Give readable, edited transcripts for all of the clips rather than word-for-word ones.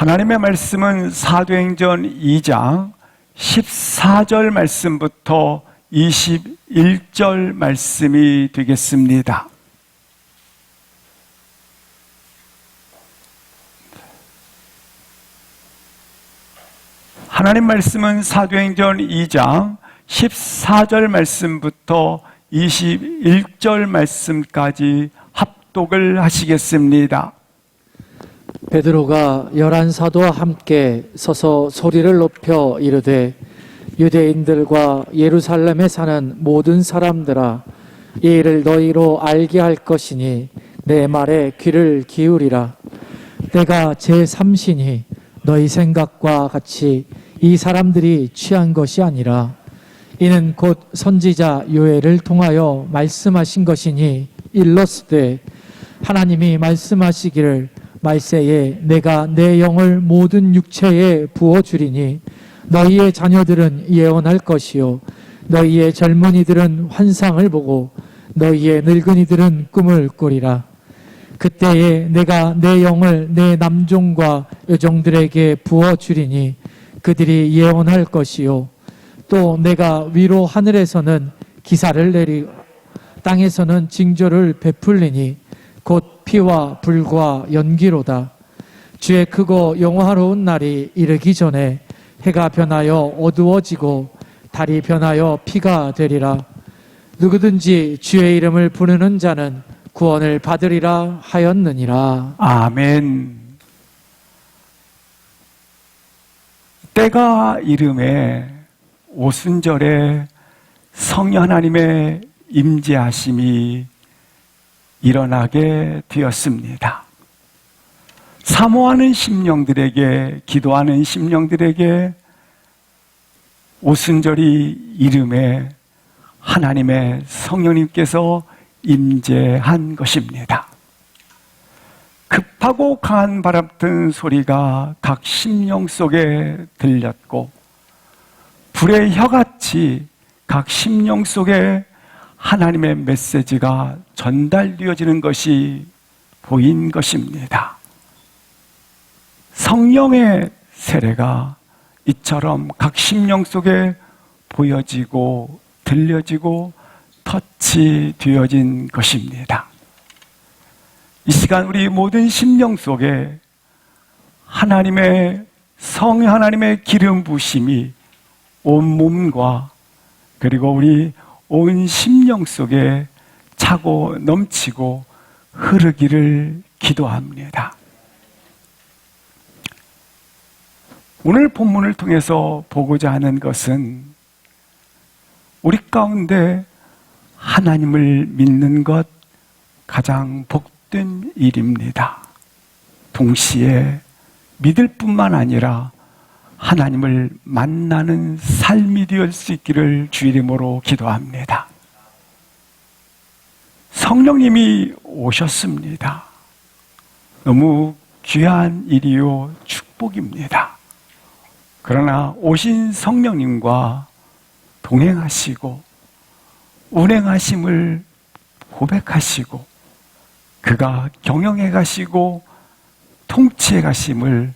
하나님의 말씀은 사도행전 2장 14절 말씀부터 21절 말씀이 되겠습니다. 하나님 말씀은 사도행전 2장 14절 말씀부터 21절 말씀까지 합독을 하시겠습니다. 베드로가 11사도와 함께 서서 소리를 높여 이르되 유대인들과 예루살렘에 사는 모든 사람들아, 이 일을 너희로 알게 할 것이니 내 말에 귀를 기울이라. 내가 제3신이 너희 생각과 같이 이 사람들이 취한 것이 아니라 이는 곧 선지자 요엘을 통하여 말씀하신 것이니 일렀으되 하나님이 말씀하시기를 말세에 내가 내 영을 모든 육체에 부어주리니 너희의 자녀들은 예언할 것이요 너희의 젊은이들은 환상을 보고 너희의 늙은이들은 꿈을 꾸리라. 그때에 내가 내 영을 내 남종과 여종들에게 부어주리니 그들이 예언할 것이요 또 내가 위로 하늘에서는 기사를 내리고 땅에서는 징조를 베풀리니 곧 피와 불과 연기로다. 주의 크고 영화로운 날이 이르기 전에 해가 변하여 어두워지고 달이 변하여 피가 되리라. 누구든지 주의 이름을 부르는 자는 구원을 받으리라 하였느니라. 아멘. 때가 이름에 오순절에 성령 하나님의 임재하심이 일어나게 되었습니다. 사모하는 심령들에게, 기도하는 심령들에게 오순절이 이름에 하나님의 성령님께서 임재한 것입니다. 급하고 강한 바람 같은 소리가 각 심령 속에 들렸고 불의 혀같이 각 심령 속에 하나님의 메시지가 전달되어지는 것이 보인 것입니다. 성령의 세례가 이처럼 각 심령 속에 보여지고 들려지고 터치되어진 것입니다. 이 시간 우리 모든 심령 속에 하나님의 성령 하나님의 기름 부으심이 온 몸과 그리고 우리 온 심령 속에 차고 넘치고 흐르기를 기도합니다. 오늘 본문을 통해서 보고자 하는 것은 우리 가운데 하나님을 믿는 것 가장 복된 일입니다. 동시에 믿을 뿐만 아니라 하나님을 만나는 삶이 되을 수 있기를 주 이름으로 기도합니다. 성령님이 오셨습니다. 너무 귀한 일이요 축복입니다. 그러나 오신 성령님과 동행하시고 운행하심을 고백하시고 그가 경영해 가시고 통치해 가심을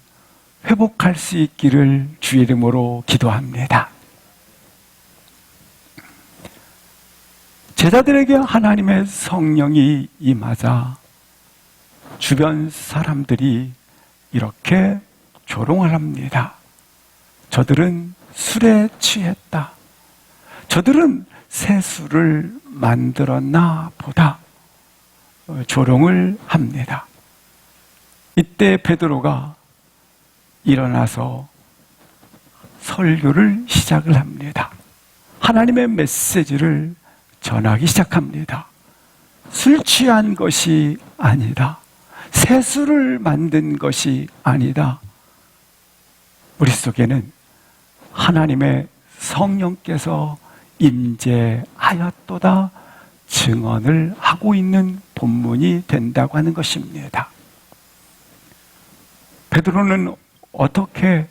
회복할 수 있기를 주의 이름으로 기도합니다. 제자들에게 하나님의 성령이 임하자 주변 사람들이 이렇게 조롱을 합니다. 저들은 술에 취했다. 저들은 새 술을 만들었나 보다. 조롱을 합니다. 이때 베드로가 일어나서 설교를 시작을 합니다. 하나님의 메시지를 전하기 시작합니다. 술 취한 것이 아니다. 새 술을 만든 것이 아니다. 우리 속에는 하나님의 성령께서 임재하였도다 증언을 하고 있는 본문이 된다고 하는 것입니다. 베드로는 어떻게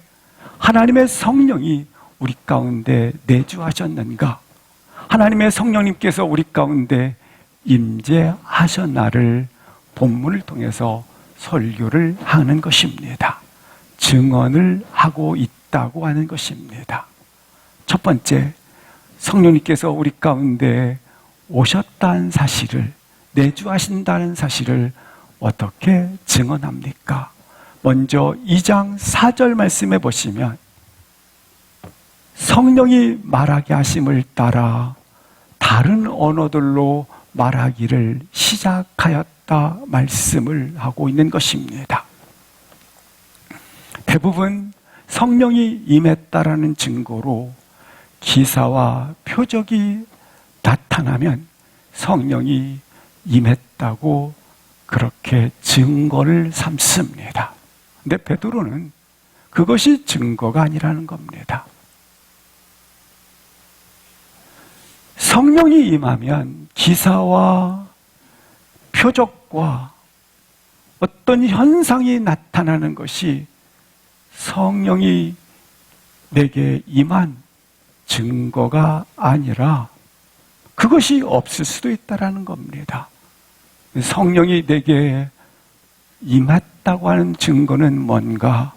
하나님의 성령이 우리 가운데 내주하셨는가? 하나님의 성령님께서 우리 가운데 임재하셨나를 본문을 통해서 설교를 하는 것입니다. 증언을 하고 있다고 하는 것입니다. 첫 번째, 성령님께서 우리 가운데 오셨다는 사실을, 내주하신다는 사실을 어떻게 증언합니까? 먼저 2장 4절 말씀해 보시면 성령이 말하게 하심을 따라 다른 언어들로 말하기를 시작하였다 말씀을 하고 있는 것입니다. 대부분 성령이 임했다라는 증거로 기사와 표적이 나타나면 성령이 임했다고 그렇게 증거를 삼습니다. 근데 베드로는 그것이 증거가 아니라는 겁니다. 성령이 임하면 기사와 표적과 어떤 현상이 나타나는 것이 성령이 내게 임한 증거가 아니라 그것이 없을 수도 있다는 겁니다. 성령이 내게 임했다고 하는 증거는 뭔가?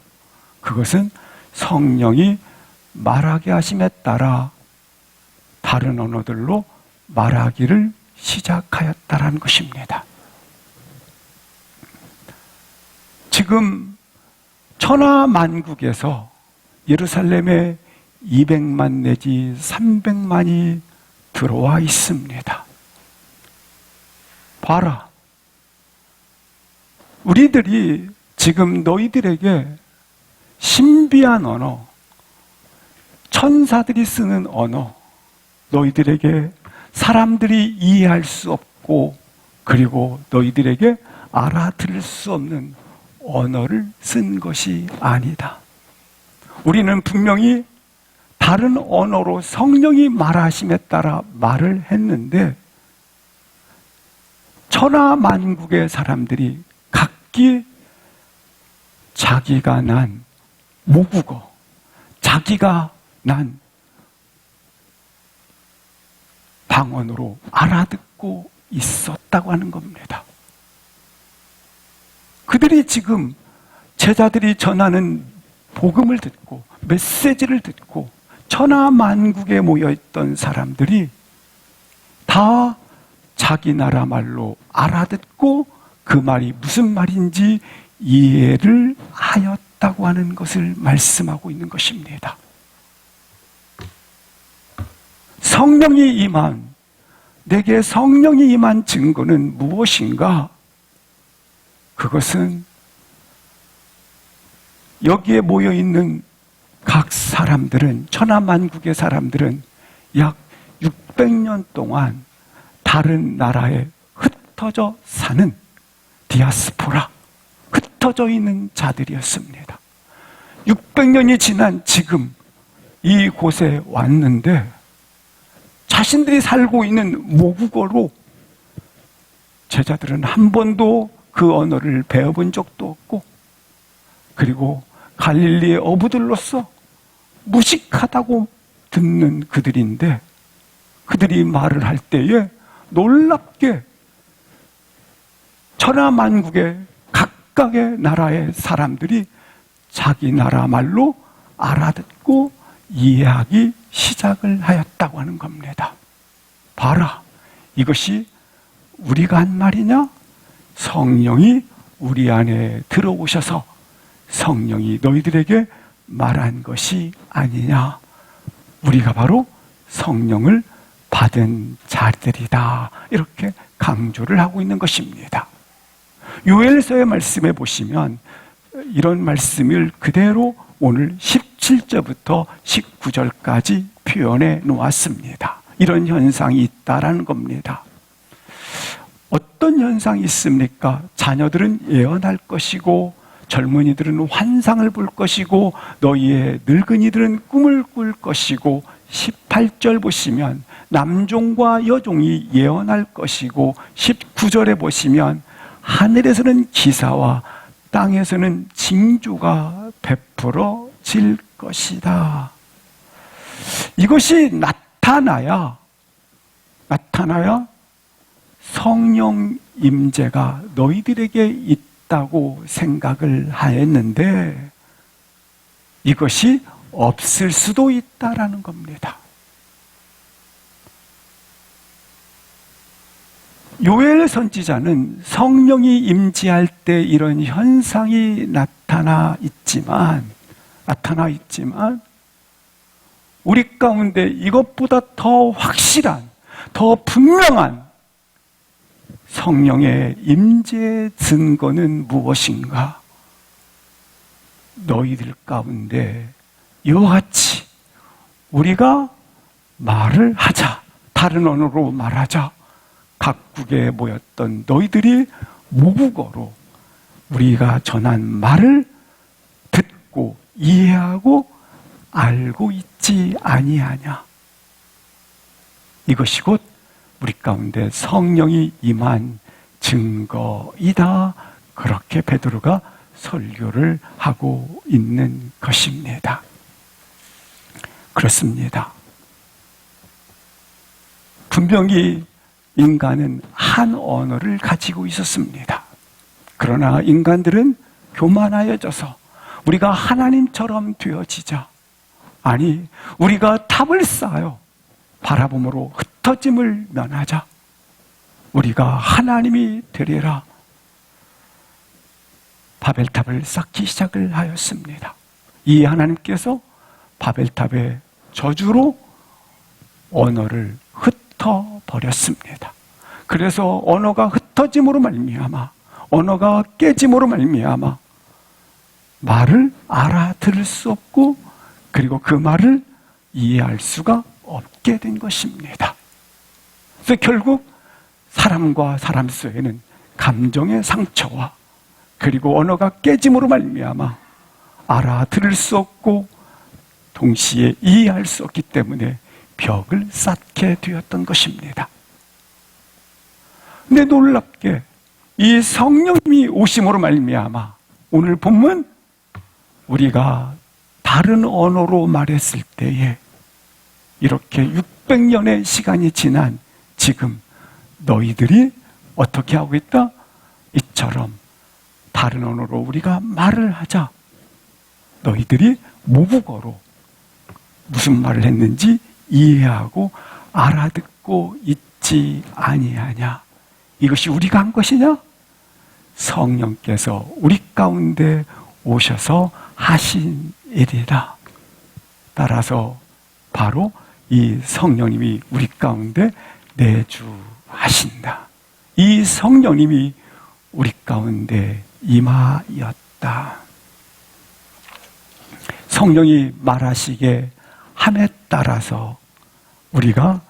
그것은 성령이 말하게 하심에 따라 다른 언어들로 말하기를 시작하였다라는 것입니다. 지금 천하만국에서 예루살렘에 200만 내지 300만이 들어와 있습니다. 봐라. 우리들이 지금 너희들에게 신비한 언어, 천사들이 쓰는 언어, 너희들에게 사람들이 이해할 수 없고 그리고 너희들에게 알아들을 수 없는 언어를 쓴 것이 아니다. 우리는 분명히 다른 언어로 성령이 말하심에 따라 말을 했는데 천하만국의 사람들이 각기 자기가 난 모국어, 자기가 난 방언으로 알아듣고 있었다고 하는 겁니다. 그들이 지금 제자들이 전하는 복음을 듣고 메시지를 듣고 천하만국에 모여있던 사람들이 다 자기 나라 말로 알아듣고 그 말이 무슨 말인지 이해를 하였다고 하는 것을 말씀하고 있는 것입니다. 성령이 임한, 내게 성령이 임한 증거는 무엇인가? 그것은 여기에 모여있는 각 사람들은, 천하만국의 사람들은 약 600년 동안 다른 나라에 흩어져 사는 디아스포라, 흩어져 있는 자들이었습니다. 600년이 지난 지금 이곳에 왔는데 자신들이 살고 있는 모국어로 제자들은 한 번도 그 언어를 배워본 적도 없고 그리고 갈릴리의 어부들로서 무식하다고 듣는 그들인데 그들이 말을 할 때에 놀랍게 천하만국의 각각의 나라의 사람들이 자기 나라 말로 알아듣고 이해하기 시작을 하였다고 하는 겁니다. 봐라, 이것이 우리가 한 말이냐? 성령이 우리 안에 들어오셔서 성령이 너희들에게 말한 것이 아니냐? 우리가 바로 성령을 받은 자들이다. 이렇게 강조를 하고 있는 것입니다. 요엘서의 말씀에 보시면 이런 말씀을 그대로 오늘 17절부터 19절까지 표현해 놓았습니다. 이런 현상이 있다라는 겁니다. 어떤 현상이 있습니까? 자녀들은 예언할 것이고 젊은이들은 환상을 볼 것이고 너희의 늙은이들은 꿈을 꿀 것이고 18절 보시면 남종과 여종이 예언할 것이고 19절에 보시면 하늘에서는 기사와 땅에서는 징조가 베풀어질 것이다. 이것이 나타나야 성령 임재가 너희들에게 있다고 생각을 하였는데 이것이 없을 수도 있다라는 겁니다. 요엘 선지자는 성령이 임재할 때 이런 현상이 나타나 있지만 우리 가운데 이것보다 더 확실한, 더 분명한 성령의 임재의 증거는 무엇인가? 너희들 가운데 이와 같이 우리가 말을 하자, 다른 언어로 말하자, 각국에 모였던 너희들이 모국어로 우리가 전한 말을 듣고 이해하고 알고 있지 아니하냐. 이것이 곧 우리 가운데 성령이 임한 증거이다. 그렇게 베드로가 설교를 하고 있는 것입니다. 그렇습니다. 분명히 인간은 한 언어를 가지고 있었습니다. 그러나 인간들은 교만하여져서 우리가 하나님처럼 되어지자, 아니 우리가 탑을 쌓아요 바라봄으로 흩어짐을 면하자, 우리가 하나님이 되리라 바벨탑을 쌓기 시작을 하였습니다. 이 하나님께서 바벨탑의 저주로 언어를 흩어버렸습니다. 그래서 언어가 흩어짐으로 말미암아, 언어가 깨짐으로 말미암아 말을 알아들을 수 없고 그리고 그 말을 이해할 수가 없게 된 것입니다. 그래서 결국 사람과 사람 사이에는 감정의 상처와 그리고 언어가 깨짐으로 말미암아 알아들을 수 없고 동시에 이해할 수 없기 때문에 벽을 쌓게 되었던 것입니다. 근데 놀랍게 이 성령님이 오심으로 말미암아 오늘 본문 우리가 다른 언어로 말했을 때에 이렇게 600년의 시간이 지난 지금 너희들이 어떻게 하고 있다? 이처럼 다른 언어로 우리가 말을 하자. 너희들이 모국어로 무슨 말을 했는지 이해하고 알아듣고 있지 아니하냐. 이것이 우리가 한 것이냐? 성령께서 우리 가운데 오셔서 하신 일이다. 따라서 바로 이 성령님이 우리 가운데 내주하신다. 이 성령님이 우리 가운데 임하였다. 성령이 말하시게 함에 따라서 우리가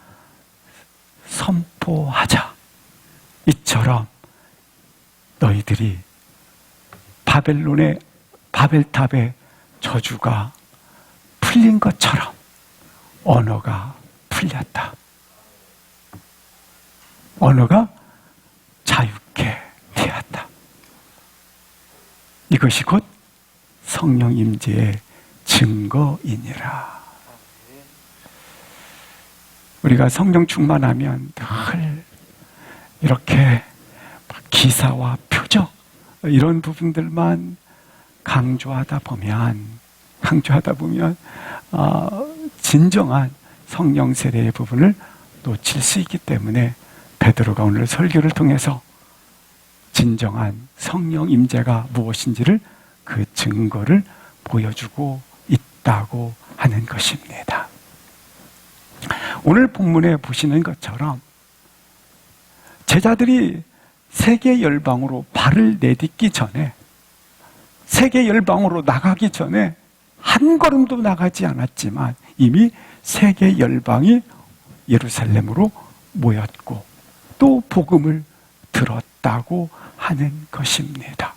선포하자. 이처럼 너희들이 바벨탑의 저주가 풀린 것처럼 언어가 풀렸다. 언어가 자유케 되었다. 이것이 곧 성령 임재의 증거이니라. 우리가 성령 충만하면 늘 이렇게 기사와 표적 이런 부분들만 강조하다 보면 진정한 성령 세례의 부분을 놓칠 수 있기 때문에 베드로가 오늘 설교를 통해서 진정한 성령 임재가 무엇인지를 그 증거를 보여주고 있다고 하는 것입니다. 오늘 본문에 보시는 것처럼 제자들이 세계 열방으로 발을 내딛기 전에, 세계 열방으로 나가기 전에 한 걸음도 나가지 않았지만 이미 세계 열방이 예루살렘으로 모였고 또 복음을 들었다고 하는 것입니다.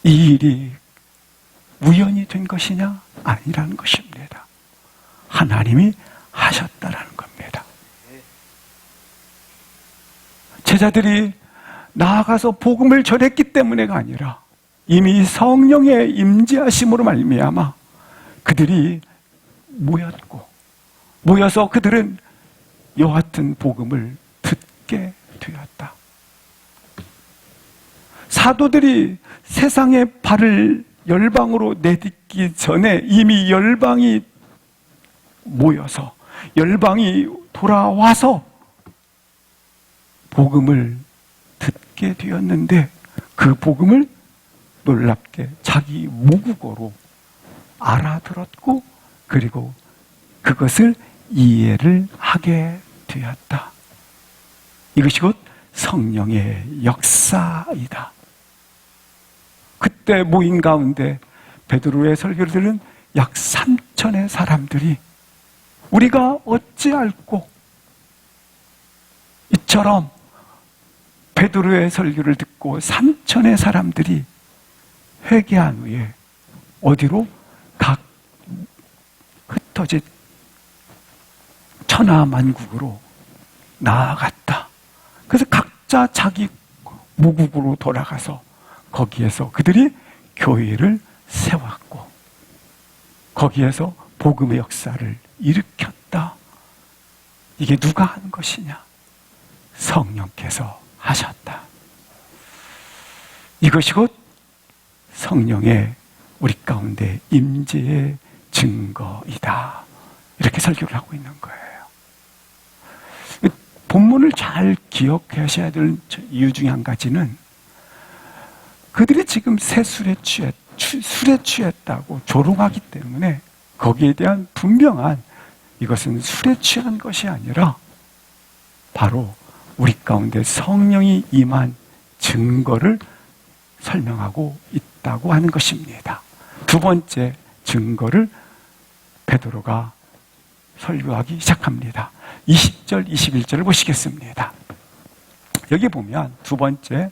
이 일이 우연이 된 것이냐? 아니라는 것입니다. 하나님이 하셨다라는 겁니다. 제자들이 나아가서 복음을 전했기 때문에가 아니라 이미 성령의 임재하심으로 말미암아 그들이 모여서 그들은 이와 같은 복음을 듣게 되었다. 사도들이 세상에 발을 열방으로 내딛기 전에 이미 열방이 모여서 열방이 돌아와서 복음을 듣게 되었는데 그 복음을 놀랍게 자기 모국어로 알아들었고 그리고 그것을 이해를 하게 되었다. 이것이 곧 성령의 역사이다. 그때 모인 가운데 베드로의 설교를 들은 약 3천의 사람들이 우리가 어찌 알고 이처럼 베드로의 설교를 듣고 3천의 사람들이 회개한 후에 어디로 각 흩어진 천하만국으로 나아갔다. 그래서 각자 자기 모국으로 돌아가서 거기에서 그들이 교회를 세웠고 거기에서 복음의 역사를 일으켰다. 이게 누가 한 것이냐? 성령께서 하셨다. 이것이 곧 성령의 우리 가운데 임재의 증거이다. 이렇게 설교를 하고 있는 거예요. 본문을 잘 기억하셔야 될 이유 중에 한 가지는 그들이 지금 새 술에 취했다고 조롱하기 때문에 거기에 대한 분명한 이것은 술에 취한 것이 아니라 바로 우리 가운데 성령이 임한 증거를 설명하고 있다고 하는 것입니다. 두 번째 증거를 베드로가 설교하기 시작합니다. 20절, 21절을 보시겠습니다. 여기 보면 두 번째,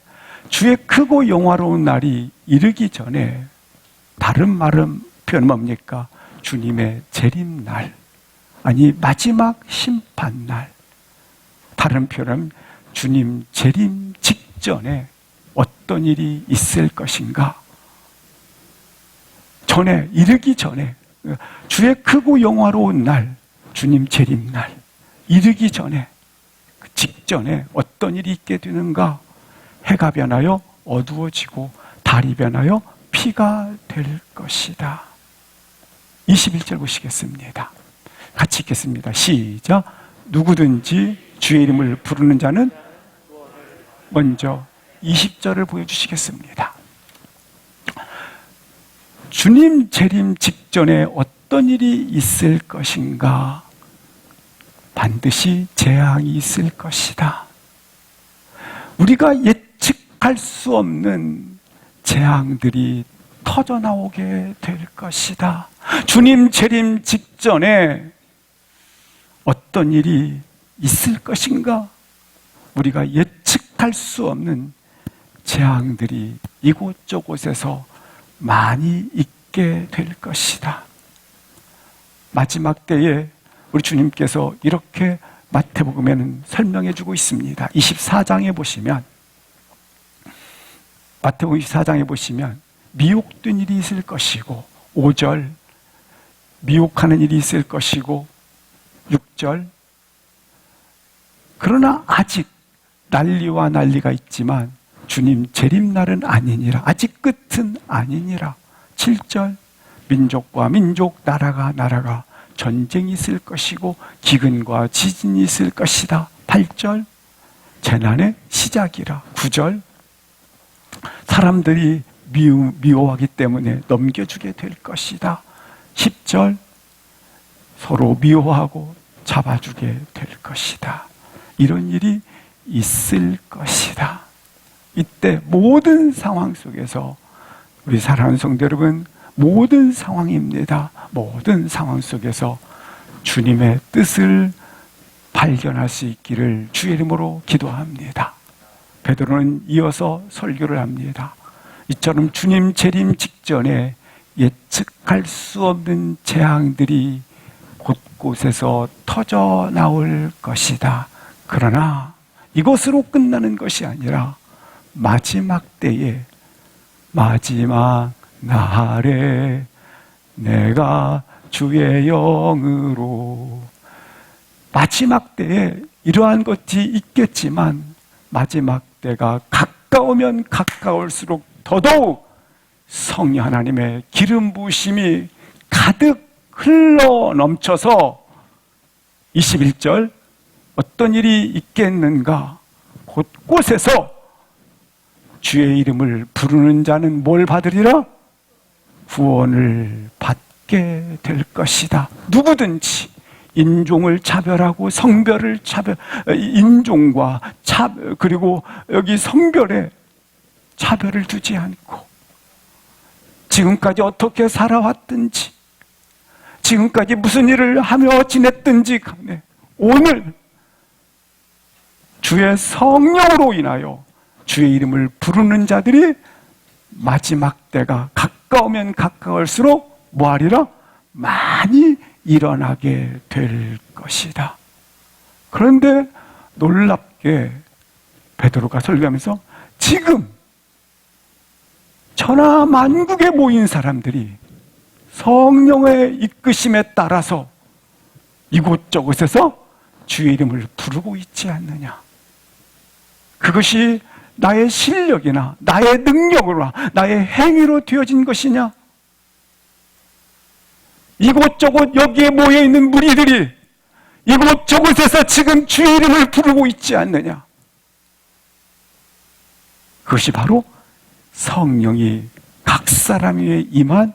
주의 크고 영화로운 날이 이르기 전에 다른 말은 표현 뭡니까? 주님의 재림날, 아니 마지막 심판날. 다른 표현은 주님 재림 직전에 어떤 일이 있을 것인가? 전에, 이르기 전에, 주의 크고 영화로운 날, 주님 재림날, 이르기 전에, 그 직전에 어떤 일이 있게 되는가? 해가 변하여 어두워지고 달이 변하여 피가 될 것이다. 21절 보시겠습니다. 같이 읽겠습니다. 시작. 누구든지 주의 이름을 부르는 자는 먼저 20절을 보여주시겠습니다. 주님 재림 직전에 어떤 일이 있을 것인가? 반드시 재앙이 있을 것이다. 우리가 예측할 수 없는 재앙들이 터져나오게 될 것이다. 주님 재림 직전에 어떤 일이 있을 것인가? 우리가 예측할 수 없는 재앙들이 이곳저곳에서 많이 있게 될 것이다. 마지막 때에 우리 주님께서 이렇게 마태복음에는 설명해 주고 있습니다. 24장에 보시면, 마태복음 24장에 보시면 미혹된 일이 있을 것이고, 5절 미혹하는 일이 있을 것이고, 6절 그러나 아직 난리와 난리가 있지만 주님 재림날은 아니니라. 아직 끝은 아니니라. 7절 민족과 민족, 나라가 나라가 전쟁이 있을 것이고 기근과 지진이 있을 것이다. 8절 재난의 시작이라. 9절 사람들이 미워하기 때문에 넘겨주게 될 것이다. 10절 서로 미워하고 잡아주게 될 것이다. 이런 일이 있을 것이다. 이때 모든 상황 속에서 우리 사랑하는 성도 여러분, 모든 상황입니다. 모든 상황 속에서 주님의 뜻을 발견할 수 있기를 주의 이름으로 기도합니다. 베드로는 이어서 설교를 합니다. 이처럼 주님 재림 직전에 예측할 수 없는 재앙들이 곳곳에서 터져 나올 것이다. 그러나 이것으로 끝나는 것이 아니라 마지막 때에, 마지막 날에 내가 주의 영으로, 마지막 때에 이러한 것이 있겠지만 마지막 때가 가까우면 가까울수록 더더욱 성령 하나님의 기름 부으심이 가득 흘러 넘쳐서 21절 어떤 일이 있겠는가? 곳곳에서 주의 이름을 부르는 자는 뭘 받으리라? 구원을 받게 될 것이다. 누구든지 인종을 차별하고 성별을 인종과 그리고 여기 성별에 차별을 두지 않고 지금까지 어떻게 살아왔든지 지금까지 무슨 일을 하며 지냈든지 간에 오늘 주의 성령으로 인하여 주의 이름을 부르는 자들이 마지막 때가 가까우면 가까울수록 뭐하리라? 많이 일어나게 될 것이다. 그런데 놀랍게 베드로가 설교하면서 지금 천하 만국에 모인 사람들이 성령의 이끄심에 따라서 이곳저곳에서 주의 이름을 부르고 있지 않느냐. 그것이 나의 실력이나 나의 능력으로 나의 행위로 되어진 것이냐? 이곳저곳 여기에 모여있는 무리들이 이곳저곳에서 지금 주의 이름을 부르고 있지 않느냐? 그것이 바로 성령이 각 사람 위에 임한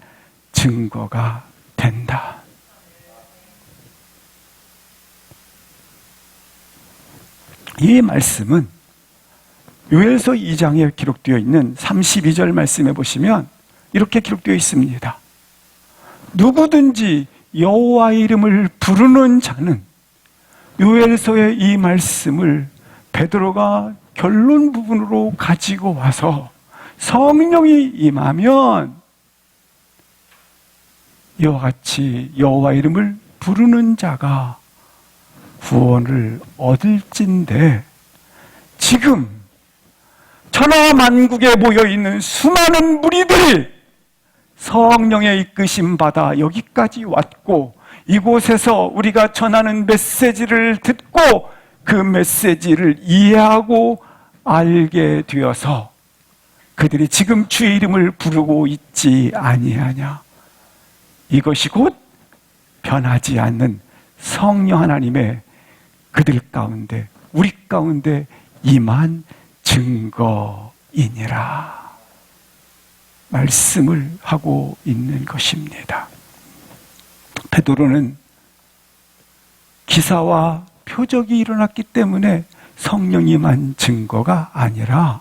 증거가 된다. 이 말씀은 요엘서 2장에 기록되어 있는 32절 말씀에 보시면 이렇게 기록되어 있습니다. 누구든지 여호와의 이름을 부르는 자는, 요엘서의 이 말씀을 베드로가 결론 부분으로 가지고 와서 성령이 임하면 이와 같이 여호와의 이름을 부르는 자가 구원을 얻을진데, 지금 천하 만국에 모여있는 수많은 무리들이 성령의 이끄심 받아 여기까지 왔고 이곳에서 우리가 전하는 메시지를 듣고 그 메시지를 이해하고 알게 되어서 그들이 지금 주의 이름을 부르고 있지 아니하냐. 이것이 곧 변하지 않는 성령 하나님의 그들 가운데, 우리 가운데 임한 증거이니라 말씀을 하고 있는 것입니다. 베드로는 기사와 표적이 일어났기 때문에 성령이 임한 증거가 아니라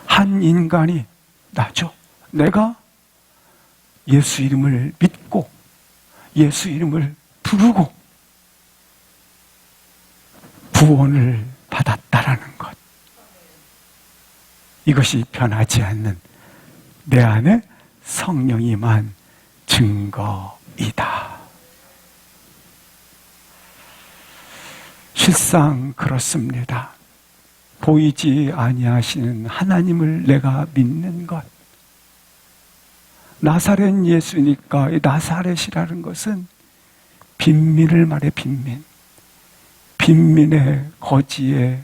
한 인간이, 나죠, 내가 예수 이름을 믿고 예수 이름을 부르고 구원을 받았다라는 것, 이것이 변하지 않는 내 안에 성령이 임한 증거이다. 실상 그렇습니다. 보이지 아니하시는 하나님을 내가 믿는 것, 나사렛 예수니까 이 나사렛이라는 것은 빈민을 말해. 빈민의 거지에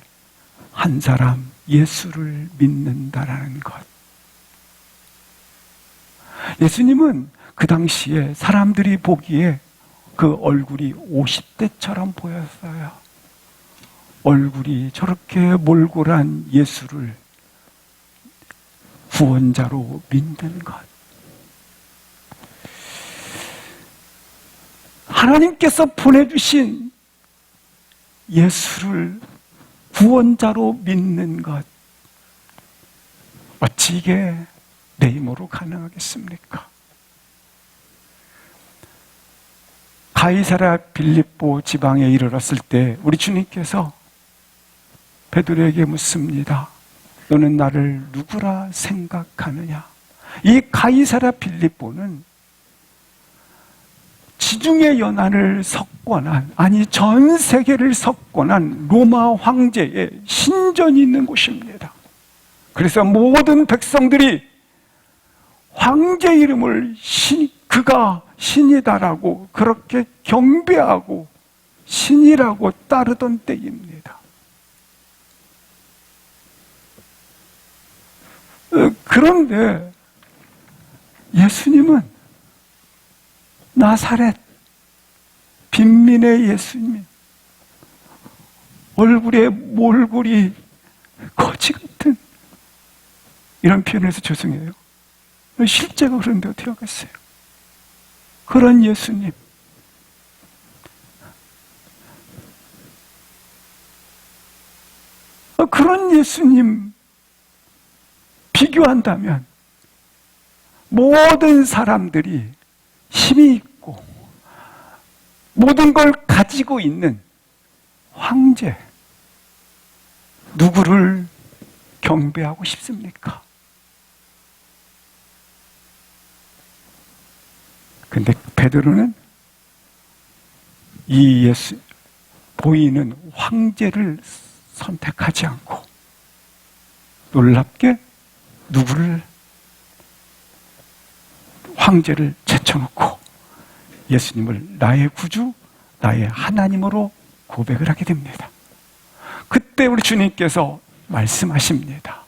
한 사람 예수를 믿는다라는 것. 예수님은 그 당시에 사람들이 보기에 그 얼굴이 50대처럼 보였어요. 얼굴이 저렇게 몰골한 예수를 구원자로 믿는 것. 하나님께서 보내주신 예수를 구원자로 믿는 것, 어찌 이게 내 힘으로 가능하겠습니까? 가이사랴 빌립보 지방에 이르렀을 때 우리 주님께서 베드로에게 묻습니다. 너는 나를 누구라 생각하느냐? 이 가이사랴 빌립보는 지중해 연안을 석권한, 아니 전 세계를 석권한 로마 황제의 신전이 있는 곳입니다. 그래서 모든 백성들이 황제 이름을 그가 신이다라고 그렇게 경배하고 신이라고 따르던 때입니다. 그런데 예수님은 나사렛 빈민의 예수님, 얼굴에 몰골이 거지 같은, 이런 표현에서 죄송해요. 실제가 그런데 어떻게 하겠어요? 그런 예수님, 그런 예수님 비교한다면 모든 사람들이 힘이 있고 모든 걸 가지고 있는 황제, 누구를 경배하고 싶습니까? 근데 베드로는 이 예수 보이는 황제를 선택하지 않고 놀랍게 누구를, 황제를 제쳐놓고 예수님을 나의 구주, 나의 하나님으로 고백을 하게 됩니다. 그때 우리 주님께서 말씀하십니다.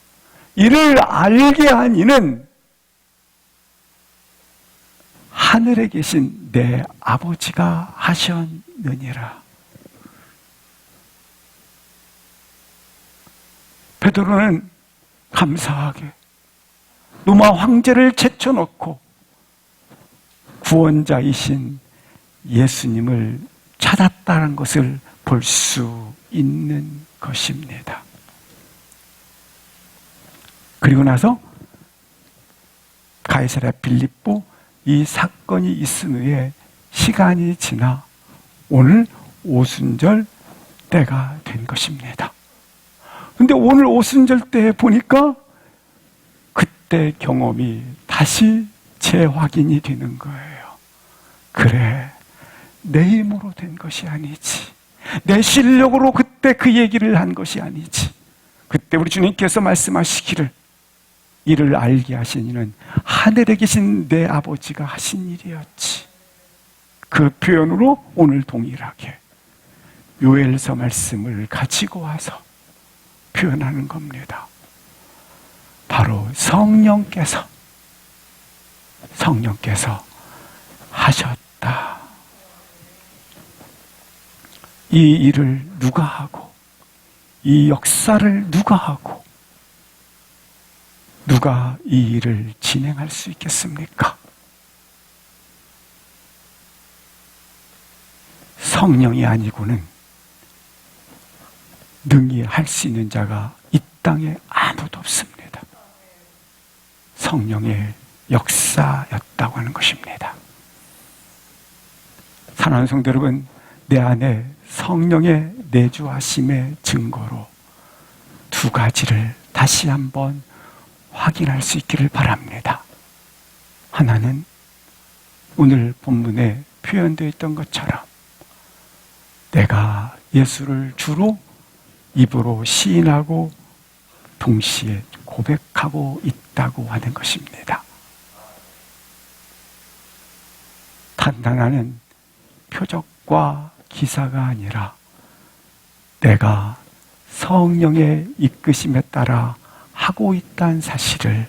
이를 알게 한 이는 하늘에 계신 내 아버지가 하셨느니라. 베드로는 감사하게 로마 황제를 제쳐놓고 구원자이신 예수님을 찾았다는 것을 볼 수 있는 것입니다. 그리고 나서 가이사랴 빌립보 이 사건이 있은 후에 시간이 지나 오늘 오순절 때가 된 것입니다. 근데 오늘 오순절 때 보니까 그때 경험이 다시 재확인이 되는 거예요. 그래, 내 힘으로 된 것이 아니지, 내 실력으로 그때 그 얘기를 한 것이 아니지. 그때 우리 주님께서 말씀하시기를 이를 알게 하신 이는 하늘에 계신 내 아버지가 하신 일이었지. 그 표현으로 오늘 동일하게 요엘서 말씀을 가지고 와서 표현하는 겁니다. 바로 성령께서 하셨다. 이 일을 누가 하고, 이 역사를 누가 하고, 누가 이 일을 진행할 수 있겠습니까? 성령이 아니고는 능히 할 수 있는 자가 이 땅에 아무도 없습니다. 성령의 역사였다고 하는 것입니다. 사랑하는 성도 여러분, 내 안에 성령의 내주하심의 증거로 두 가지를 다시 한번 확인할 수 있기를 바랍니다. 하나는 오늘 본문에 표현되어 있던 것처럼 내가 예수를 주로 입으로 시인하고 동시에 고백하고 있다고 하는 것입니다. 단단한 표적과 기사가 아니라 내가 성령의 이끄심에 따라 하고 있다는 사실을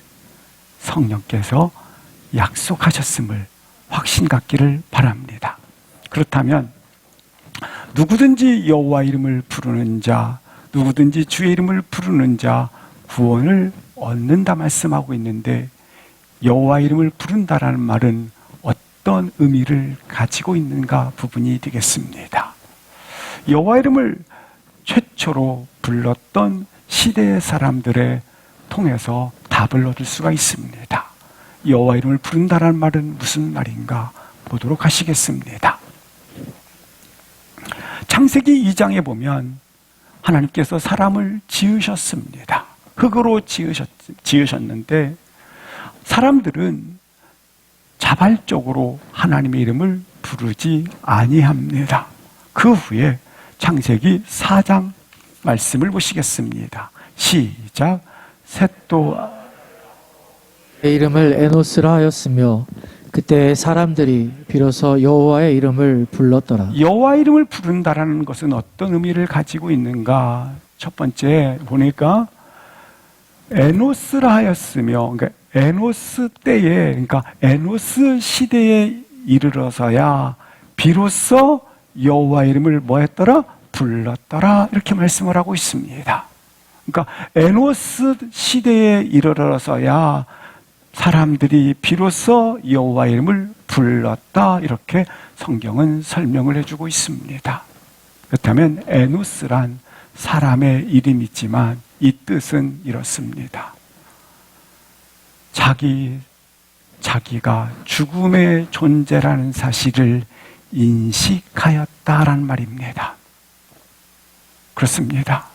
성령께서 약속하셨음을 확신 갖기를 바랍니다. 그렇다면 누구든지 여호와 이름을 부르는 자, 누구든지 주의 이름을 부르는 자 구원을 얻는다 말씀하고 있는데, 여호와 이름을 부른다라는 말은 어떤 의미를 가지고 있는가 부분이 되겠습니다. 여호와 이름을 최초로 불렀던 시대의 사람들의 통해서 답을 얻을 수가 있습니다. 여호와 이름을 부른다라는 말은 무슨 말인가 보도록 하시겠습니다. 창세기 2장에 보면 하나님께서 사람을 지으셨습니다. 흙으로 지으셨는데 사람들은 자발적으로 하나님의 이름을 부르지 아니합니다. 그 후에 창세기 4장 말씀을 보시겠습니다. 시작. 셋도 내 이름을 에노스라 하였으며 그때 사람들이 비로소 여호와의 이름을 불렀더라. 여호와 이름을 부른다라는 것은 어떤 의미를 가지고 있는가? 첫 번째 보니까 에노스라 하였으며, 그러니까 에노스 때에, 그러니까 에노스 시대에 이르러서야 비로소 여호와 이름을 뭐 했더라? 불렀더라. 이렇게 말씀을 하고 있습니다. 그러니까 에노스 시대에 이르러서야 사람들이 비로소 여호와 이름을 불렀다. 이렇게 성경은 설명을 해주고 있습니다. 그렇다면 에노스란 사람의 이름이지만 이 뜻은 이렇습니다. 자기가 죽음의 존재라는 사실을 인식하였다라는 말입니다. 그렇습니다.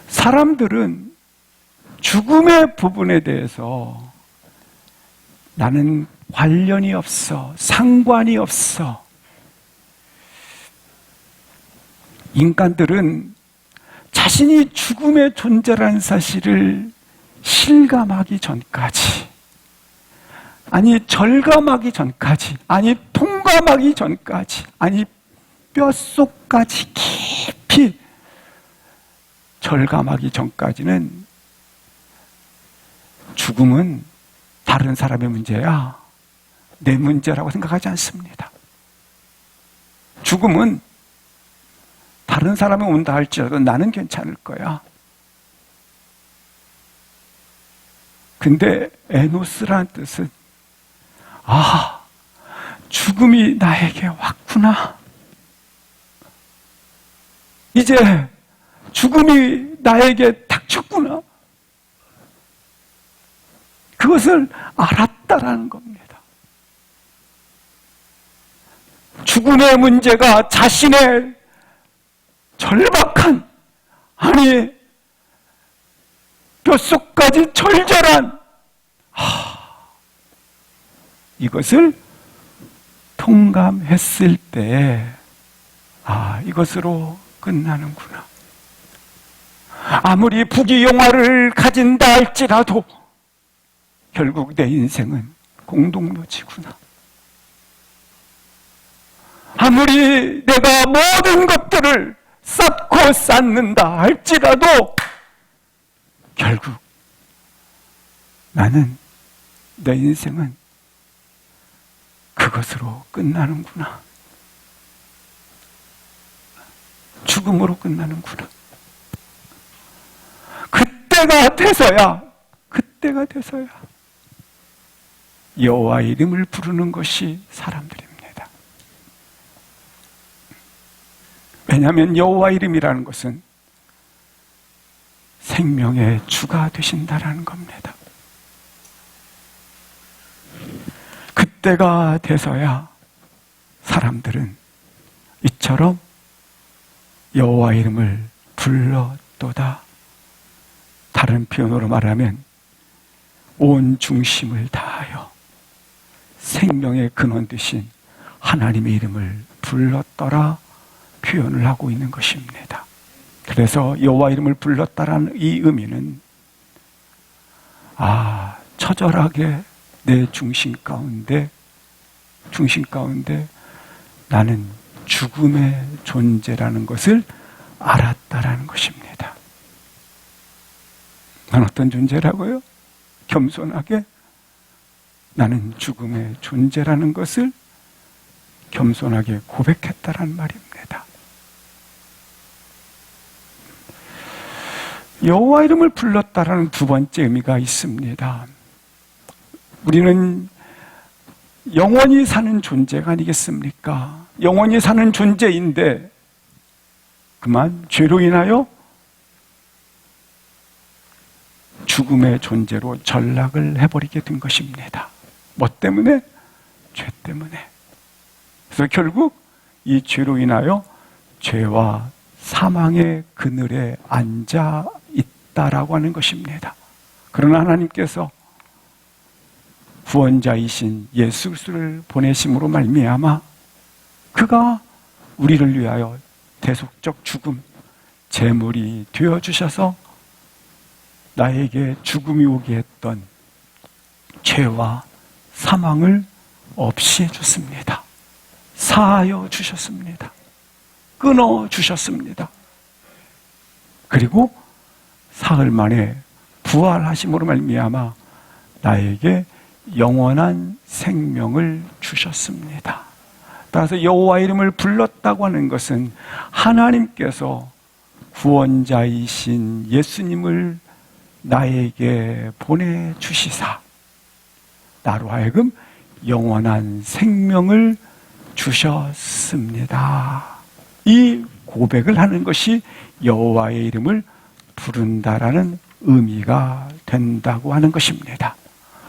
사람들은 죽음의 부분에 대해서 나는 관련이 없어, 상관이 없어. 인간들은 자신이 죽음의 존재라는 사실을 실감하기 전까지, 아니 절감하기 전까지, 아니 통감하기 전까지, 아니 뼛속까지 깊이 절감하기 전까지는 죽음은 다른 사람의 문제야, 내 문제라고 생각하지 않습니다. 죽음은 다른 사람이 온다 할지라도 나는 괜찮을 거야. 근데 에노스라는 뜻은 죽음이 나에게 왔구나. 이제 죽음이 나에게 닥쳤구나. 그것을 알았다라는 겁니다. 죽음의 문제가 자신의 절박한, 아니 뼛속까지 절절한 이것을 통감했을 때 이것으로 끝나는구나. 아무리 부귀영화를 가진다 할지라도 결국 내 인생은 공동묘지구나. 아무리 내가 모든 것들을 쌓고 쌓는다 할지라도 결국 나는, 내 인생은 그것으로 끝나는구나. 죽음으로 끝나는구나. 그때가 돼서야 여호와 이름을 부르는 것이 사람들입니다. 왜냐하면 여호와 이름이라는 것은 생명의 주가 되신다라는 겁니다. 그때가 돼서야 사람들은 이처럼 여호와 이름을 불렀도다. 다른 표현으로 말하면 온 중심을 다하여 생명의 근원 되신 하나님의 이름을 불렀더라 표현을 하고 있는 것입니다. 그래서 여호와 이름을 불렀다라는 이 의미는 처절하게 내 중심 가운데 나는 죽음의 존재라는 것을 알았다라는 것입니다. 난 어떤 존재라고요? 겸손하게 나는 죽음의 존재라는 것을 겸손하게 고백했다라는 말입니다. 여호와 이름을 불렀다라는 두 번째 의미가 있습니다. 우리는 영원히 사는 존재가 아니겠습니까? 영원히 사는 존재인데 그만 죄로 인하여 죽음의 존재로 전락을 해버리게 된 것입니다. 뭐 때문에? 죄 때문에. 그래서 결국 이 죄로 인하여 죄와 사망의 그늘에 앉아 있다라고 하는 것입니다. 그러나 하나님께서 구원자이신 예수 그리스도를 보내심으로 말미암아 그가 우리를 위하여 대속적 죽음, 제물이 되어주셔서 나에게 죽음이 오게 했던 죄와 사망을 없이 해줬습니다. 사하여 주셨습니다. 끊어 주셨습니다. 그리고 사흘 만에 부활하심으로 말미암아 나에게 영원한 생명을 주셨습니다. 따라서 여호와 이름을 불렀다고 하는 것은 하나님께서 구원자이신 예수님을 나에게 보내주시사 나로 하여금 영원한 생명을 주셨습니다. 이 고백을 하는 것이 여호와의 이름을 부른다라는 의미가 된다고 하는 것입니다.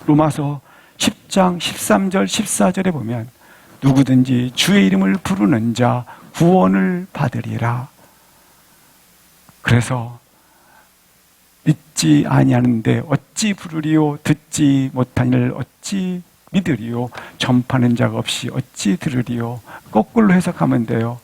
로마서 10장 13절 14절에 보면 누구든지 주의 이름을 부르는 자 구원을 받으리라. 그래서 믿지 아니하는데 어찌 부르리요, 듣지 못하니를 어찌 믿으리요, 전파하는 자가 없이 어찌 들으리요. 거꾸로 해석하면 돼요.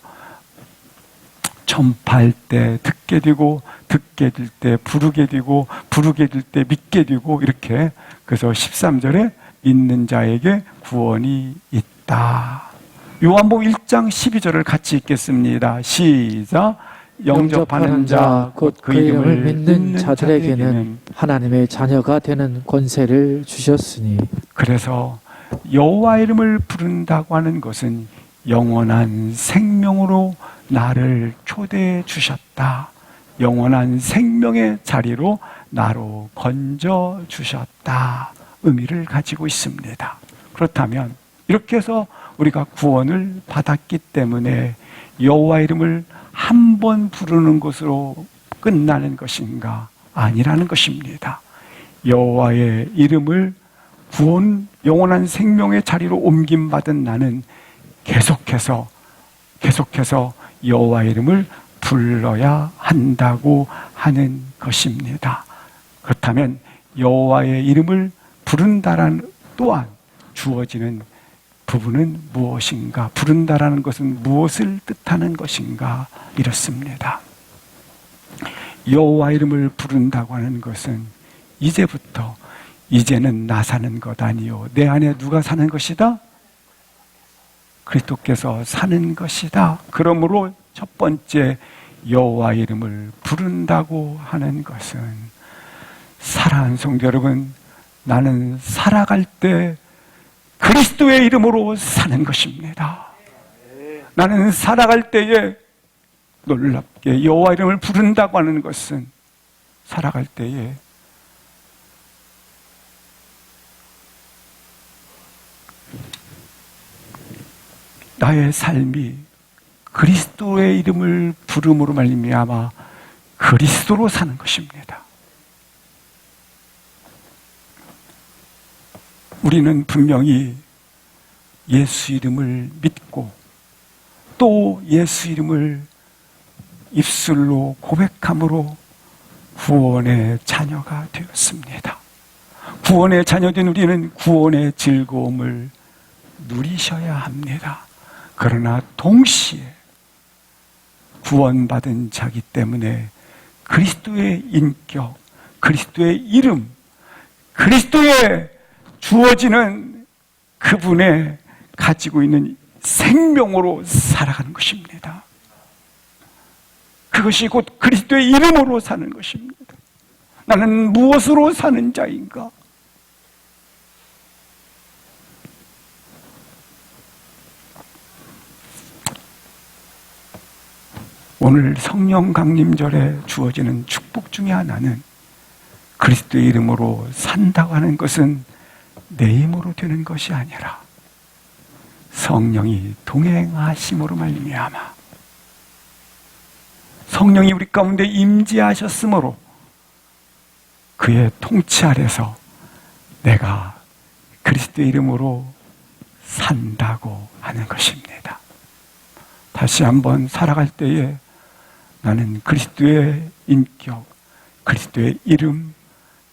전파할 때 듣게 되고, 듣게 될 때 부르게 되고, 부르게 될 때 믿게 되고, 이렇게. 그래서 13절에 믿는 자에게 구원이 있다. 요한복음 1장 12절을 같이 읽겠습니다. 시작. 영접하는 자 곧 그 이름을 믿는 자들에게는 하나님의 자녀가 되는 권세를 주셨으니. 그래서 여호와 이름을 부른다고 하는 것은 영원한 생명으로 나를 초대해 주셨다. 영원한 생명의 자리로 나로 건져 주셨다. 의미를 가지고 있습니다. 그렇다면 이렇게 해서 우리가 구원을 받았기 때문에 여호와 이름을 한 번 부르는 것으로 끝나는 것인가? 아니라는 것입니다. 여호와의 이름을 구원, 영원한 생명의 자리로 옮김받은 나는 계속해서 여호와의 이름을 불러야 한다고 하는 것입니다. 그렇다면 여호와의 이름을 부른다라는 또한 주어지는 부분은 무엇인가? 부른다라는 것은 무엇을 뜻하는 것인가? 이렇습니다. 여호와 이름을 부른다고 하는 것은 이제부터 이제는 나 사는 것 아니요 내 안에 누가 사는 것이다? 그리스도께서 사는 것이다. 그러므로 첫 번째 여호와 이름을 부른다고 하는 것은, 사랑하는 성도 여러분, 나는 살아갈 때 그리스도의 이름으로 사는 것입니다. 나는 살아갈 때에 놀랍게 여호와 이름을 부른다고 하는 것은, 살아갈 때에 나의 삶이 그리스도의 이름을 부름으로 말미암아 그리스도로 사는 것입니다. 우리는 분명히 예수 이름을 믿고 또 예수 이름을 입술로 고백함으로 구원의 자녀가 되었습니다. 구원의 자녀된 우리는 구원의 즐거움을 누리셔야 합니다. 그러나 동시에 구원받은 자기 때문에 그리스도의 인격, 그리스도의 이름, 그리스도의 주어지는 그분의 가지고 있는 생명으로 살아가는 것입니다. 그것이 곧 그리스도의 이름으로 사는 것입니다. 나는 무엇으로 사는 자인가? 오늘 성령 강림절에 주어지는 축복 중에 하나는 그리스도의 이름으로 산다고 하는 것은 내 힘으로 되는 것이 아니라 성령이 동행하심으로 말미암아, 성령이 우리 가운데 임재하셨으므로 그의 통치 아래서 내가 그리스도의 이름으로 산다고 하는 것입니다. 다시 한번 살아갈 때에 나는 그리스도의 인격, 그리스도의 이름,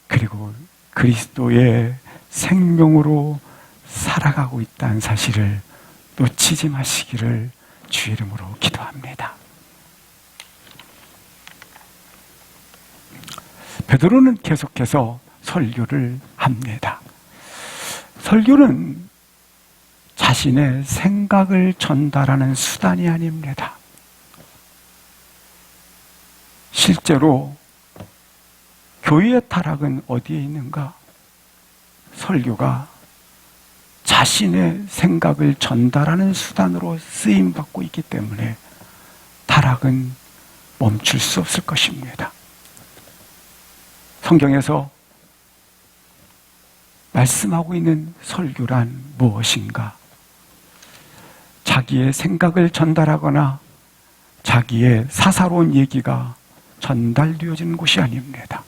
그리고 그리스도의 생명으로 살아가고 있다는 사실을 놓치지 마시기를 주 이름으로 기도합니다. 베드로는 계속해서 설교를 합니다. 설교는 자신의 생각을 전달하는 수단이 아닙니다. 실제로 교회의 타락은 어디에 있는가? 설교가 자신의 생각을 전달하는 수단으로 쓰임받고 있기 때문에 타락은 멈출 수 없을 것입니다. 성경에서 말씀하고 있는 설교란 무엇인가? 자기의 생각을 전달하거나 자기의 사사로운 얘기가 전달되어지는 곳이 아닙니다.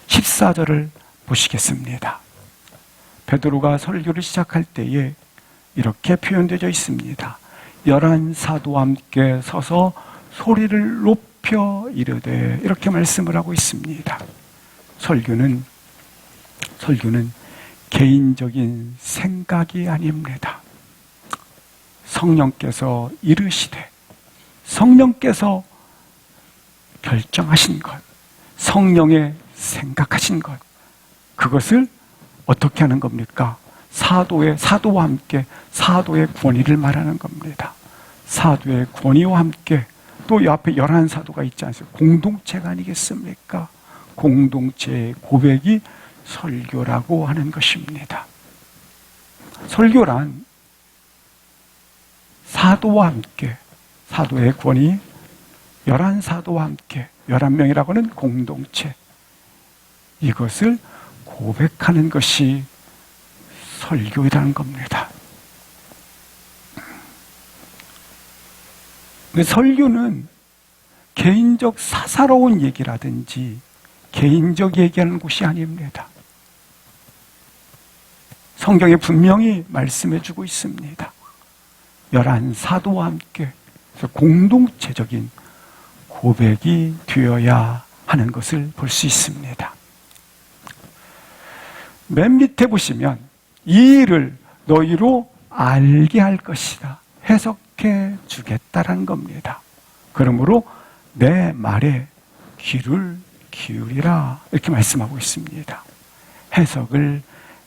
14절을 보시겠습니다. 베드로가 설교를 시작할 때에 이렇게 표현되어 있습니다. 11 사도와 함께 서서 소리를 높여 이르되, 이렇게 말씀을 하고 있습니다. 설교는 개인적인 생각이 아닙니다. 성령께서 이르시되, 성령께서 결정하신 것, 성령의 생각하신 것, 그것을 어떻게 하는 겁니까? 사도와 함께 사도의 권위를 말하는 겁니다. 사도의 권위와 함께, 또 옆에 11사도가 있지 않습니까? 공동체가 아니겠습니까? 공동체의 고백이 설교라고 하는 것입니다. 설교란 사도와 함께, 사도의 권위, 11사도와 함께, 11명이라고 하는 공동체, 이것을 고백하는 것이 설교이라는 겁니다. 설교는 개인적 사사로운 얘기라든지 개인적 얘기하는 곳이 아닙니다. 성경에 분명히 말씀해 주고 있습니다. 11사도와 함께 공동체적인 고백이 되어야 하는 것을 볼 수 있습니다. 맨 밑에 보시면 이 일을 너희로 알게 할 것이다, 해석해 주겠다라는 겁니다. 그러므로 내 말에 귀를 기울이라, 이렇게 말씀하고 있습니다. 해석을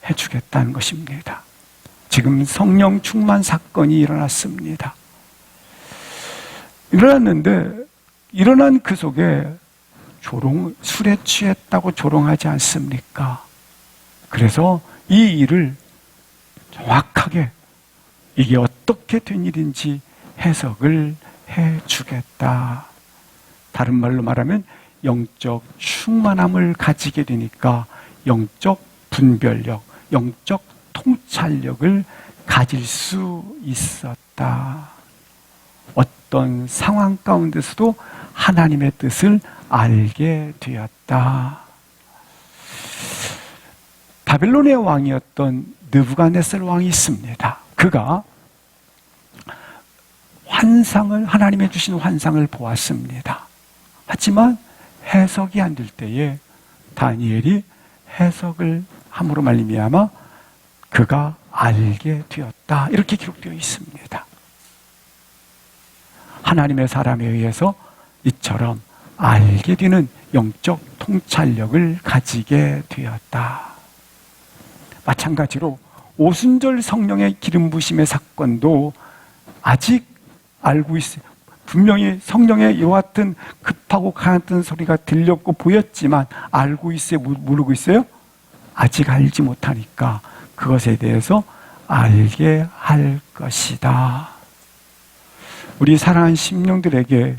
해주겠다는 것입니다. 지금 성령 충만 사건이 일어났습니다. 일어났는데 일어난 그 속에 술에 취했다고 조롱하지 않습니까? 그래서 이 일을 정확하게 이게 어떻게 된 일인지 해석을 해주겠다. 다른 말로 말하면 영적 충만함을 가지게 되니까 영적 분별력, 영적 통찰력을 가질 수 있었다. 어떤 상황 가운데서도 하나님의 뜻을 알게 되었다. 바벨론의 왕이었던 느부갓네살 왕이 있습니다. 그가 하나님의 주신 환상을 보았습니다. 하지만 해석이 안 될 때에 다니엘이 해석을 함으로 말미암아 그가 알게 되었다, 이렇게 기록되어 있습니다. 하나님의 사람에 의해서 이처럼 알게 되는 영적 통찰력을 가지게 되었다. 마찬가지로 오순절 성령의 기름 부심의 사건도 아직 알고 있어요. 분명히 성령의 이와 같은 급하고 강했던 소리가 들렸고 보였지만 알고 있어요? 모르고 있어요? 아직 알지 못하니까 그것에 대해서 알게 할 것이다. 우리 사랑하는 심령들에게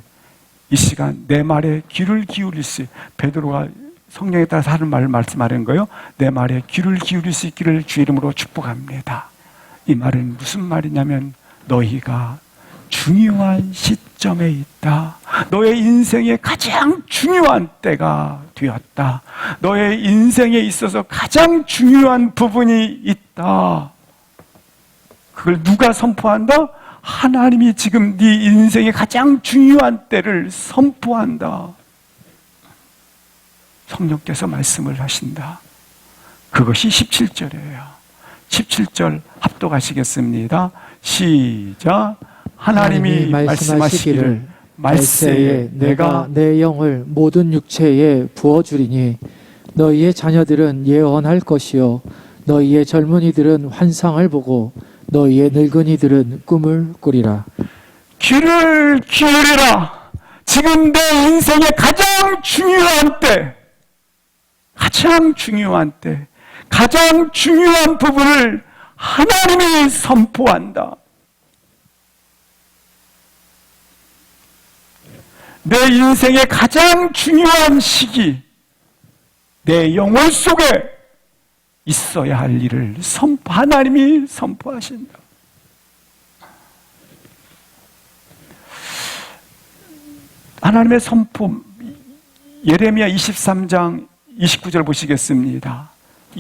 이 시간 내 말에 귀를 기울일 수, 베드로가 성령에 따라서 하는 말을 말씀하는 거예요. 내 말에 귀를 기울일 수 있기를 주 이름으로 축복합니다. 이 말은 무슨 말이냐면 너희가 중요한 시점에 있다. 너의 인생의 가장 중요한 때가 되었다. 너의 인생에 있어서 가장 중요한 부분이 있다. 그걸 누가 선포한다? 하나님이 지금 네 인생의 가장 중요한 때를 선포한다. 성령께서 말씀을 하신다. 그것이 17절이에요. 17절 합독하시겠습니다. 시작. 하나님이 말씀하시기를 말세에 내가 내 영을 모든 육체에 부어주리니 너희의 자녀들은 예언할 것이요 너희의 젊은이들은 환상을 보고 너희의 늙은이들은 꿈을 꾸리라. 귀를 기울이라. 지금 내 인생의 가장 중요한 때, 가장 중요한 때, 가장 중요한 부분을 하나님이 선포한다. 내 인생의 가장 중요한 시기, 내 영혼 속에 있어야 할 일을 하나님이 선포하신다. 하나님의 선포, 예레미야 23장 29절 보시겠습니다.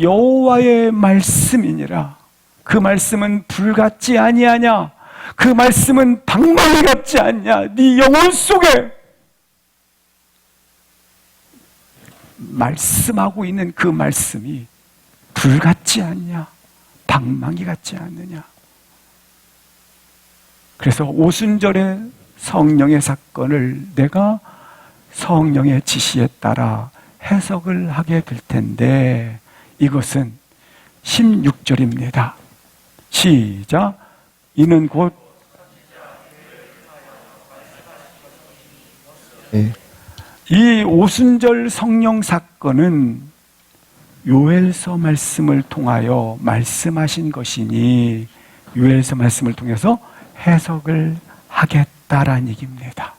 여호와의 말씀이니라. 그 말씀은 불같지 아니하냐. 그 말씀은 방망이 같지 않냐. 네 영혼 속에 말씀하고 있는 그 말씀이 불같지 않냐, 방망이 같지 않느냐. 그래서 오순절의 성령의 사건을 내가 성령의 지시에 따라 해석을 하게 될 텐데, 이것은 16절입니다. 시작. 이는 곧 이 오순절 성령 사건은 요엘서 말씀을 통하여 말씀하신 것이니 요엘서 말씀을 통해서 해석을 하겠다라는 얘기입니다.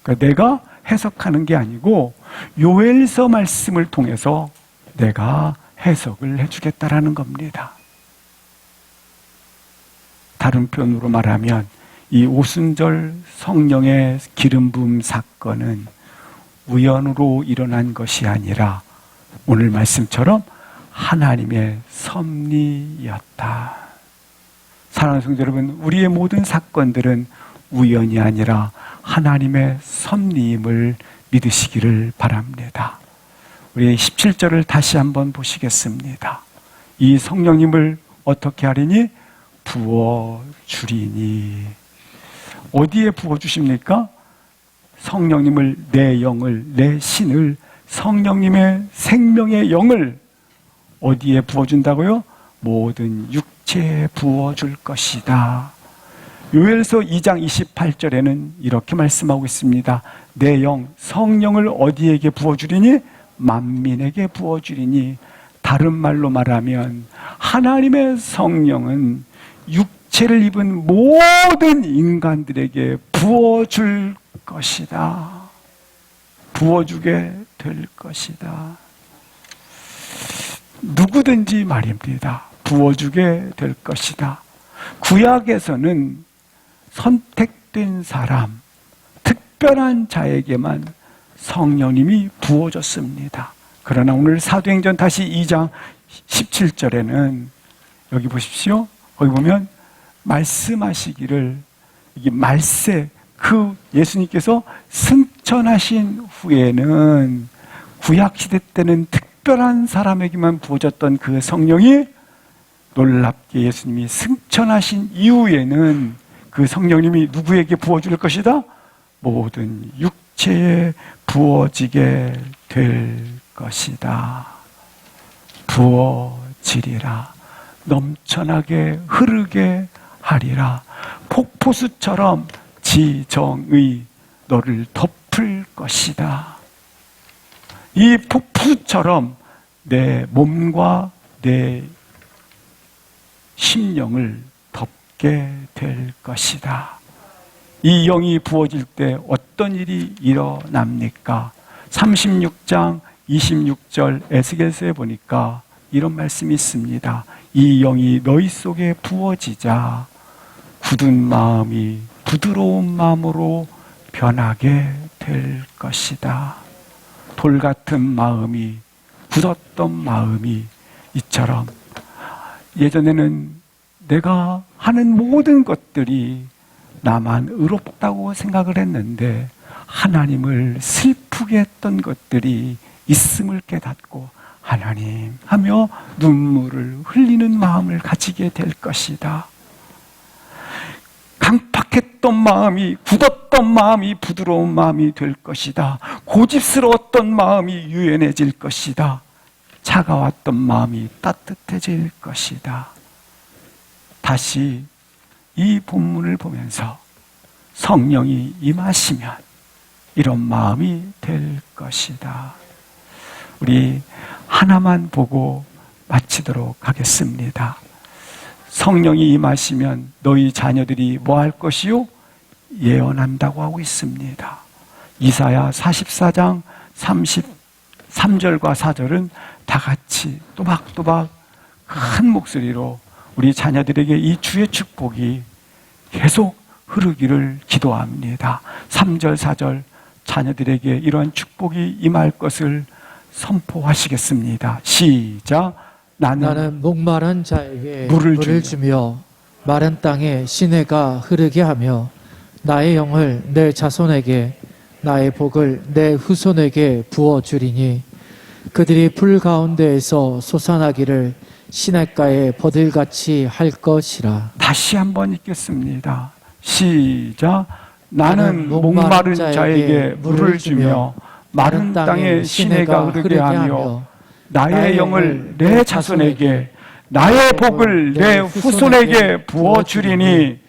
그러니까 내가 해석하는 게 아니고 요엘서 말씀을 통해서 내가 해석을 해주겠다라는 겁니다. 다른 표현으로 말하면 이 오순절 성령의 기름 부음 사건은 우연으로 일어난 것이 아니라 오늘 말씀처럼 하나님의 섭리였다. 사랑하는 성도 여러분, 우리의 모든 사건들은 우연이 아니라 하나님의 섭리임을 믿으시기를 바랍니다. 우리 17절을 다시 한번 보시겠습니다. 이 성령님을 어떻게 하리니? 부어주리니. 어디에 부어주십니까? 성령님을, 내 영을, 내 신을, 성령님의 생명의 영을 어디에 부어준다고요? 모든 육체에 부어줄 것이다. 요엘서 2장 28절에는 이렇게 말씀하고 있습니다. 내 영, 성령을 어디에게 부어주리니? 만민에게 부어주리니. 다른 말로 말하면 하나님의 성령은 육체를 입은 모든 인간들에게 부어줄 것이다. 부어주게 될 것이다. 누구든지 말입니다. 부어주게 될 것이다. 구약에서는 선택된 사람, 특별한 자에게만 성령님이 부어졌습니다. 그러나 오늘 사도행전 다시 2장 17절에는 여기 보십시오. 거기 보면 말씀하시기를, 이게 말세, 그 예수님께서 승천하신 후에는 구약시대 때는 특별한 사람에게만 부어졌던 그 성령이 놀랍게 예수님이 승천하신 이후에는 그 성령님이 누구에게 부어줄 것이다? 모든 육체에 부어지게 될 것이다. 부어지리라. 넘쳐나게 흐르게 하리라. 폭포수처럼 지정의 너를 덮을 것이다. 이 폭포수처럼 내 몸과 내 심령을 덮게 될 것이다. 이 영이 부어질 때 어떤 일이 일어납니까? 36장 26절 에스겔서에 보니까 이런 말씀이 있습니다. 이 영이 너희 속에 부어지자 굳은 마음이 부드러운 마음으로 변하게 될 것이다. 돌 같은 마음이, 굳었던 마음이 이처럼, 예전에는 내가 하는 모든 것들이 나만 의롭다고 생각을 했는데 하나님을 슬프게 했던 것들이 있음을 깨닫고 하나님 하며 눈물을 흘리는 마음을 가지게 될 것이다. 강팍했던 마음이, 굳었던 마음이 부드러운 마음이 될 것이다. 고집스러웠던 마음이 유연해질 것이다. 차가웠던 마음이 따뜻해질 것이다. 다시 이 본문을 보면서 성령이 임하시면 이런 마음이 될 것이다. 우리 하나만 보고 마치도록 하겠습니다. 성령이 임하시면 너희 자녀들이 뭐 할 것이요? 예언한다고 하고 있습니다. 이사야 44장 33절과 4절은 다 같이 또박또박 큰 목소리로 우리 자녀들에게 이 주의 축복이 계속 흐르기를 기도합니다. 3절, 4절 자녀들에게 이러한 축복이 임할 것을 선포하시겠습니다. 시작. 나는 목마른 자에게 물을 주며 마른 땅에 시내가 흐르게 하며 나의 영을 내 자손에게 나의 복을 내 후손에게 부어주리니 그들이 불 가운데에서 솟아나기를 시냇가에 버들같이 할 것이라. 다시 한번 읽겠습니다. 시작. 나는 목마른 자에게 물을 주며 마른 땅에 시내가 흐르게 하며 나의 영을 내 자손에게 나의 복을 내 후손에게 부어주리니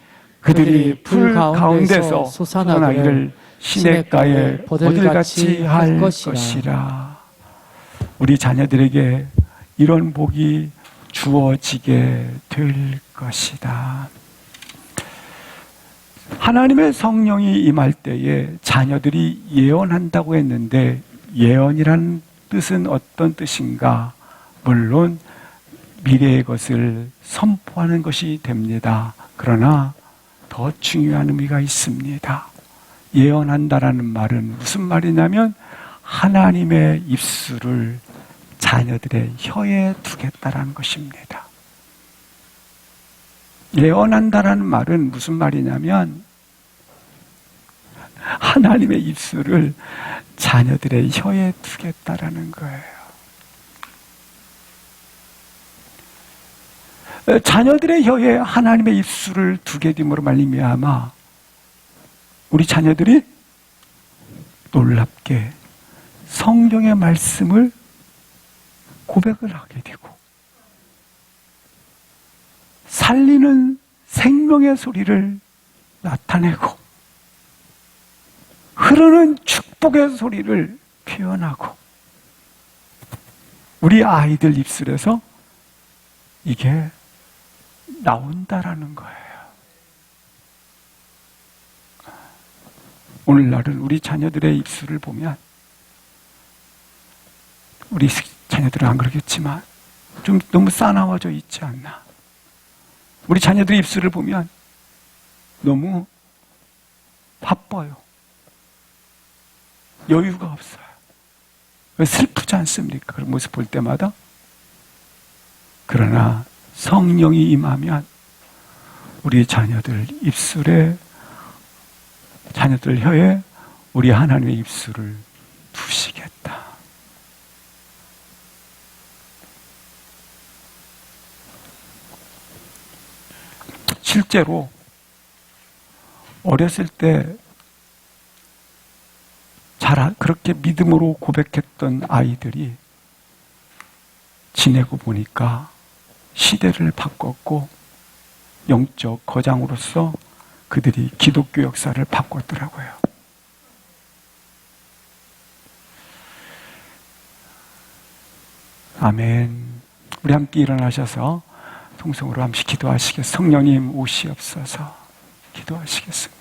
그들이 불 가운데서 솟아나기를 시냇가에 버들같이 할 것이라. 우리 자녀들에게 이런 복이 주어지게 될 것이다. 하나님의 성령이 임할 때에 자녀들이 예언한다고 했는데 예언이라는 뜻은 어떤 뜻인가? 물론 미래의 것을 선포하는 것이 됩니다. 그러나 더 중요한 의미가 있습니다. 예언한다라는 말은 무슨 말이냐면 하나님의 입술을 자녀들의 혀에 두겠다라는 것입니다. 예언한다라는 말은 무슨 말이냐면 하나님의 입술을 자녀들의 혀에 두겠다라는 거예요. 자녀들의 혀에 하나님의 입술을 두게 됨으로 말미암아 우리 자녀들이 놀랍게 성경의 말씀을 고백을 하게 되고 살리는 생명의 소리를 나타내고 흐르는 축복의 소리를 표현하고 우리 아이들 입술에서 이게 나온다라는 거예요. 오늘날은 우리 자녀들의 입술을 보면 우리 자녀들은 안 그러겠지만 좀 너무 싸나워져 있지 않나. 우리 자녀들의 입술을 보면 너무 바빠요. 여유가 없어요. 슬프지 않습니까? 그런 모습 볼 때마다. 그러나 성령이 임하면 우리 자녀들 입술에, 자녀들 혀에 우리 하나님의 입술을 두시겠다. 실제로 어렸을 때 그렇게 믿음으로 고백했던 아이들이 지내고 보니까 시대를 바꿨고 영적 거장으로서 그들이 기독교 역사를 바꿨더라고요. 아멘. 우리 함께 일어나셔서 통성으로 함께 기도하시겠습니다. 성령님 오시옵소서. 기도하시겠습니다.